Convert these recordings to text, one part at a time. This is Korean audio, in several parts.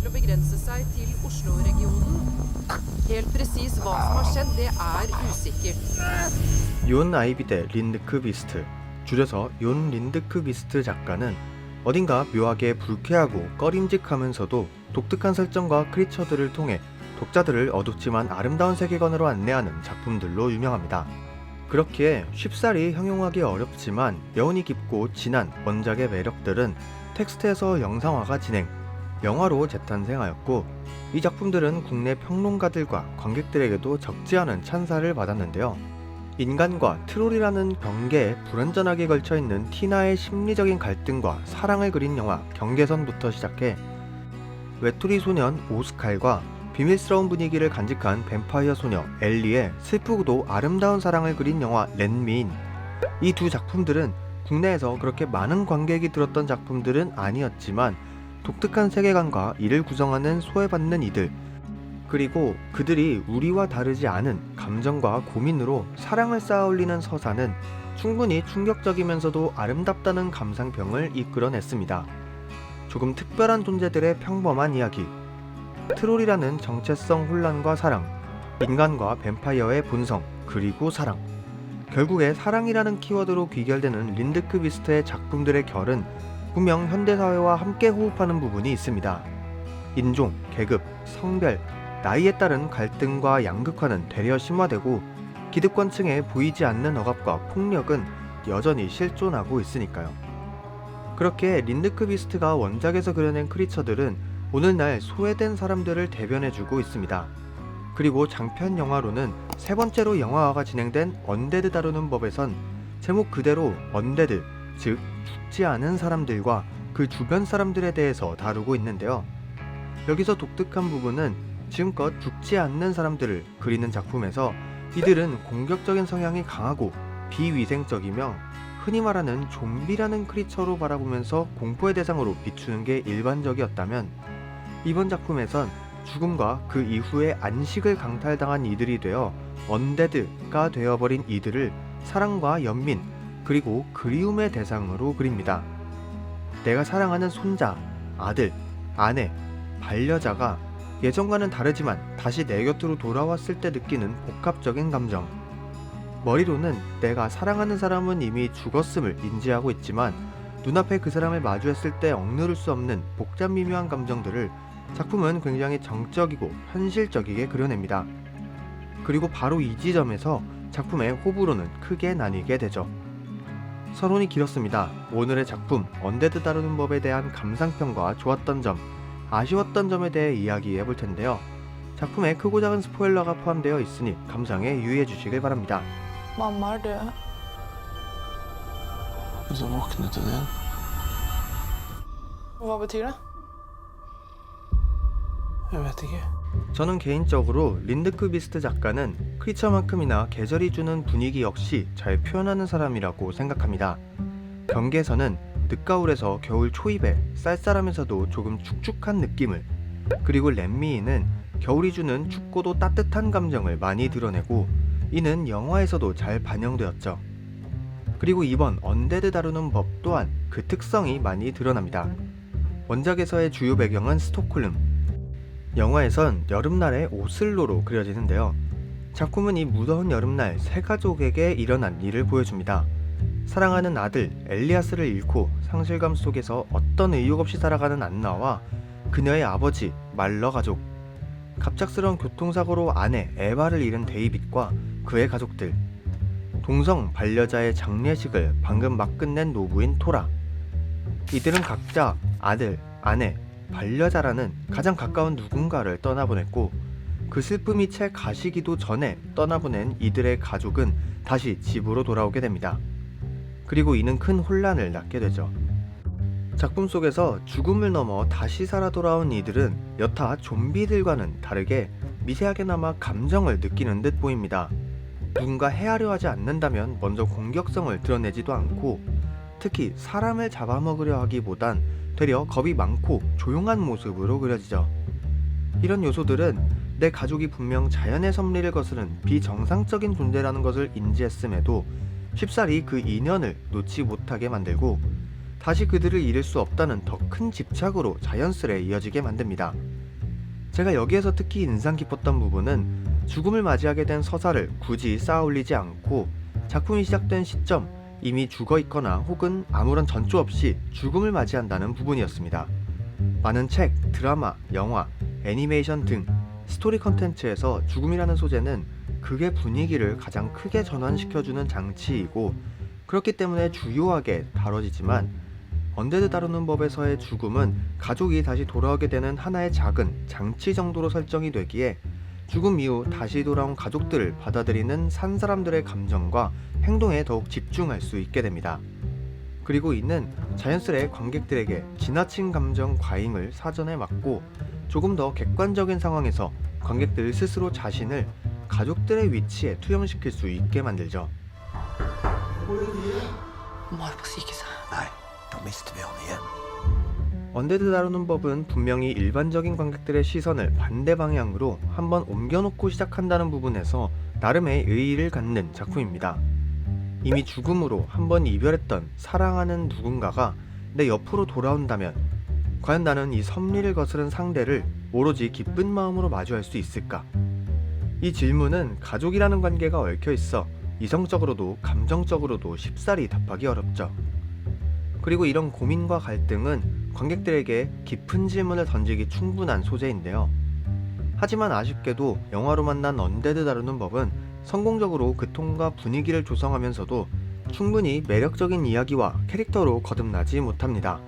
til å begrense seg til Oslo-regionen. Helt presis hva som har skjedd, det er usikkert. yon 아이비데 린드크비스트, 줄여서 yon 린드크비스트 작가는 어딘가 묘하게 불쾌하고 꺼림직하면서도 독특한 설정과 크리처들을 통해 독자들을 어둡지만 아름다운 세계관으로 안내하는 작품들로 유명합니다. 그렇기에 쉽사리 형용하기 어렵지만 여운이 깊고 진한 원작의 매력들은 텍스트에서 영상화가 진행, 영화로 재탄생하였고, 이 작품들은 국내 평론가들과 관객들에게도 적지 않은 찬사를 받았는데요. 인간과 트롤이라는 경계에 불완전하게 걸쳐있는 티나의 심리적인 갈등과 사랑을 그린 영화 경계선부터 시작해 외톨이 소년 오스칼과 비밀스러운 분위기를 간직한 뱀파이어 소녀 엘리의 슬프고도 아름다운 사랑을 그린 영화 렛미인, 이 두 작품들은 국내에서 그렇게 많은 관객이 들었던 작품들은 아니었지만 독특한 세계관과 이를 구성하는 소외받는 이들, 그리고 그들이 우리와 다르지 않은 감정과 고민으로 사랑을 쌓아올리는 서사는 충분히 충격적이면서도 아름답다는 감상평을 이끌어냈습니다. 조금 특별한 존재들의 평범한 이야기, 트롤이라는 정체성 혼란과 사랑, 인간과 뱀파이어의 본성, 그리고 사랑. 결국에 사랑이라는 키워드로 귀결되는 린드크비스트의 작품들의 결은 분명 현대사회와 함께 호흡하는 부분이 있습니다. 인종, 계급, 성별, 나이에 따른 갈등과 양극화는 되려 심화되고 기득권층에 보이지 않는 억압과 폭력은 여전히 실존하고 있으니까요. 그렇게 린드크비스트가 원작에서 그려낸 크리처들은 오늘날 소외된 사람들을 대변해주고 있습니다. 그리고 장편 영화로는 세 번째로 영화화가 진행된 언데드 다루는 법에선 제목 그대로 언데드, 즉 죽지 않은 사람들과 그 주변 사람들에 대해서 다루고 있는데요. 여기서 독특한 부분은 지금껏 죽지 않는 사람들을 그리는 작품에서 이들은 공격적인 성향이 강하고 비위생적이며 흔히 말하는 좀비라는 크리처로 바라보면서 공포의 대상으로 비추는 게 일반적이었다면, 이번 작품에선 죽음과 그 이후의 안식을 강탈당한 이들이 되어 언데드가 되어버린 이들을 사랑과 연민, 그리고 그리움의 대상으로 그립니다. 내가 사랑하는 손자, 아들, 아내, 반려자가 예전과는 다르지만 다시 내 곁으로 돌아왔을 때 느끼는 복합적인 감정. 머리로는 내가 사랑하는 사람은 이미 죽었음을 인지하고 있지만 눈앞에 그 사람을 마주했을 때 억누를 수 없는 복잡 미묘한 감정들을 작품은 굉장히 정적이고 현실적이게 그려냅니다. 그리고 바로 이 지점에서 작품의 호불호는 크게 나뉘게 되죠. 서론이 길었습니다. 오늘의 작품 언데드 다루는 법에 대한 감상평과 좋았던 점, 아쉬웠던 점에 대해 이야기해 볼 텐데요. 작품에 크고 작은 스포일러가 포함되어 있으니 감상에 유의해 주시길 바랍니다. Mamma er død. Og så våknet hun igjen. Hva betyr det? Jeg vet ikke. 저는 개인적으로 린드크비스트 작가는 크리처만큼이나 계절이 주는 분위기 역시 잘 표현하는 사람이라고 생각합니다. 경계선은 늦가을에서 겨울 초입에 쌀쌀하면서도 조금 축축한 느낌을, 그리고 렛미인은 겨울이 주는 춥고도 따뜻한 감정을 많이 드러내고 이는 영화에서도 잘 반영되었죠. 그리고 이번 언데드 다루는 법 또한 그 특성이 많이 드러납니다. 원작에서의 주요 배경은 스톡홀름, 영화에선 여름날의 오슬로로 그려지는데요. 작품은 이 무더운 여름날 세 가족에게 일어난 일을 보여줍니다. 사랑하는 아들 엘리아스를 잃고 상실감 속에서 어떤 의욕 없이 살아가는 안나와 그녀의 아버지 말러 가족, 갑작스러운 교통사고로 아내 에바를 잃은 데이빗과 그의 가족들, 동성 반려자의 장례식을 방금 막 끝낸 노부인 토라. 이들은 각자 아들, 아내, 반려자라는 가장 가까운 누군가를 떠나보냈고 그 슬픔이 채 가시기도 전에 떠나보낸 이들의 가족은 다시 집으로 돌아오게 됩니다. 그리고 이는 큰 혼란을 낳게 되죠. 작품 속에서 죽음을 넘어 다시 살아 돌아온 이들은 여타 좀비들과는 다르게 미세하게나마 감정을 느끼는 듯 보입니다. 누군가 해하려 하지 않는다면 먼저 공격성을 드러내지도 않고 특히 사람을 잡아먹으려 하기보단 되려 겁이 많고 조용한 모습으로 그려지죠. 이런 요소들은 내 가족이 분명 자연의 섭리를 거스른 비정상적인 존재라는 것을 인지했음에도 쉽사리 그 인연을 놓지 못하게 만들고 다시 그들을 잃을 수 없다는 더 큰 집착으로 자연스레 이어지게 만듭니다. 제가 여기에서 특히 인상 깊었던 부분은 죽음을 맞이하게 된 서사를 굳이 쌓아 올리지 않고 작품이 시작된 시점, 이미 죽어 있거나 혹은 아무런 전조 없이 죽음을 맞이한다는 부분이었습니다. 많은 책, 드라마, 영화, 애니메이션 등 스토리 컨텐츠에서 죽음이라는 소재는 극의 분위기를 가장 크게 전환시켜주는 장치이고 그렇기 때문에 주요하게 다뤄지지만 언데드 다루는 법에서의 죽음은 가족이 다시 돌아오게 되는 하나의 작은 장치 정도로 설정이 되기에 죽음 이후 다시 돌아온 가족들을 받아들이는 산 사람들의 감정과 행동에 더욱 집중할 수 있게 됩니다. 그리고 이는 자연스레 관객들에게 지나친 감정 과잉을 사전에 막고 조금 더 객관적인 상황에서 관객들 스스로 자신을 가족들의 위치에 투영시킬 수 있게 만들죠. 언데드 다루는 법은 분명히 일반적인 관객들의 시선을 반대 방향으로 한번 옮겨놓고 시작한다는 부분에서 나름의 의의를 갖는 작품입니다. 이미 죽음으로 한번 이별했던 사랑하는 누군가가 내 옆으로 돌아온다면 과연 나는 이 섭리를 거스른 상대를 오로지 기쁜 마음으로 마주할 수 있을까? 이 질문은 가족이라는 관계가 얽혀 있어 이성적으로도 감정적으로도 쉽사리 답하기 어렵죠. 그리고 이런 고민과 갈등은 관객들에게 깊은 질문을 던지기 충분한 소재인데요. 하지만 아쉽게도 영화로 만난 언데드 다루는 법은 성공적으로 그 톤과 분위기를 조성하면서도 충분히 매력적인 이야기와 캐릭터로 거듭나지 못합니다.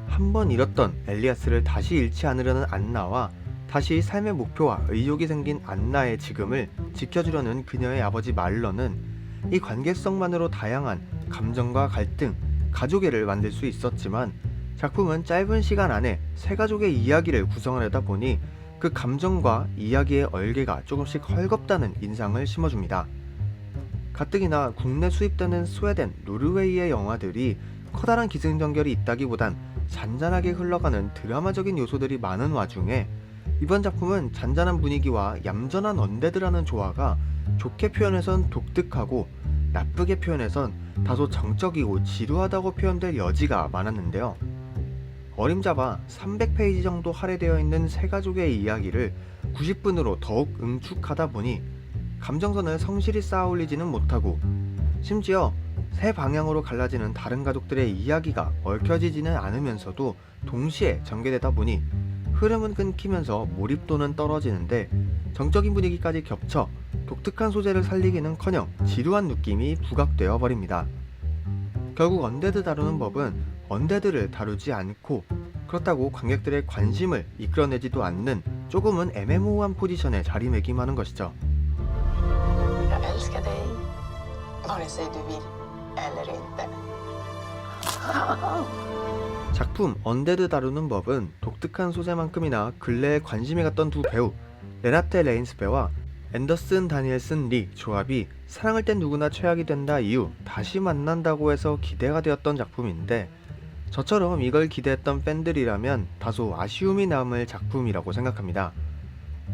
한번 잃었던 엘리아스를 다시 잃지 않으려는 안나와 다시 삶의 목표와 의욕이 생긴 안나의 지금을 지켜주려는 그녀의 아버지 말런은 이 관계성만으로 다양한 감정과 갈등, 가족애를 만들 수 있었지만 작품은 짧은 시간 안에 세 가족의 이야기를 구성하려다 보니 그 감정과 이야기의 얼개가 조금씩 헐겁다는 인상을 심어줍니다. 가뜩이나 국내 수입되는 스웨덴, 노르웨이의 영화들이 커다란 기승전결이 있다기보단 잔잔하게 흘러가는 드라마적인 요소들이 많은 와중에 이번 작품은 잔잔한 분위기와 얌전한 언데드라는 조화가 좋게 표현해선 독특하고 나쁘게 표현해선 다소 정적이고 지루하다고 표현될 여지가 많았는데요. 어림잡아 300페이지 정도 할애되어 있는 세 가족의 이야기를 90분으로 더욱 응축하다 보니 감정선을 성실히 쌓아 올리지는 못하고 심지어 세 방향으로 갈라지는 다른 가족들의 이야기가 얽혀지지는 않으면서도 동시에 전개되다 보니 흐름은 끊기면서 몰입도는 떨어지는데 정적인 분위기까지 겹쳐 독특한 소재를 살리기는커녕 지루한 느낌이 부각되어 버립니다. 결국 언데드 다루는 법은 언데드를 다루지 않고 그렇다고 관객들의 관심을 이끌어내지도 않는 조금은 애매모호한 포지션에 자리매김하는 것이죠. Jag älskar dig, vare sig du vill eller inte. 작품 언데드 다루는 법은 독특한 소재만큼이나 근래에 관심이 갔던 두 배우 레나테 레인스배와 앤더슨 다니엘슨 리 조합이 사랑할 땐 누구나 최악이 된다 이후 다시 만난다고 해서 기대가 되었던 작품인데 저처럼 이걸 기대했던 팬들이라면 다소 아쉬움이 남을 작품이라고 생각합니다.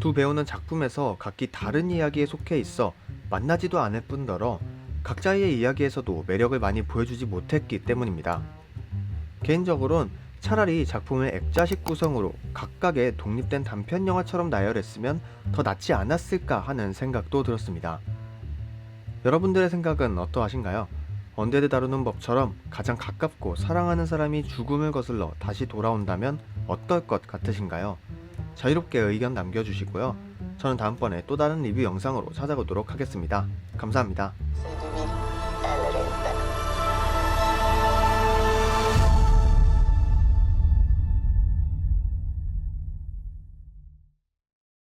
두 배우는 작품에서 각기 다른 이야기에 속해 있어 만나지도 않을 뿐더러 각자의 이야기에서도 매력을 많이 보여주지 못했기 때문입니다. 개인적으로는 차라리 작품을 액자식 구성으로 각각의 독립된 단편 영화처럼 나열했으면 더 낫지 않았을까 하는 생각도 들었습니다. 여러분들의 생각은 어떠하신가요? 언데드 다루는 법처럼 가장 가깝고 사랑하는 사람이 죽음을 거슬러 다시 돌아온다면 어떨 것 같으신가요? 자유롭게 의견 남겨주시고요. 저는 다음번에 또 다른 리뷰 영상으로 찾아오도록 하겠습니다. 감사합니다. Säg du vill eller inte.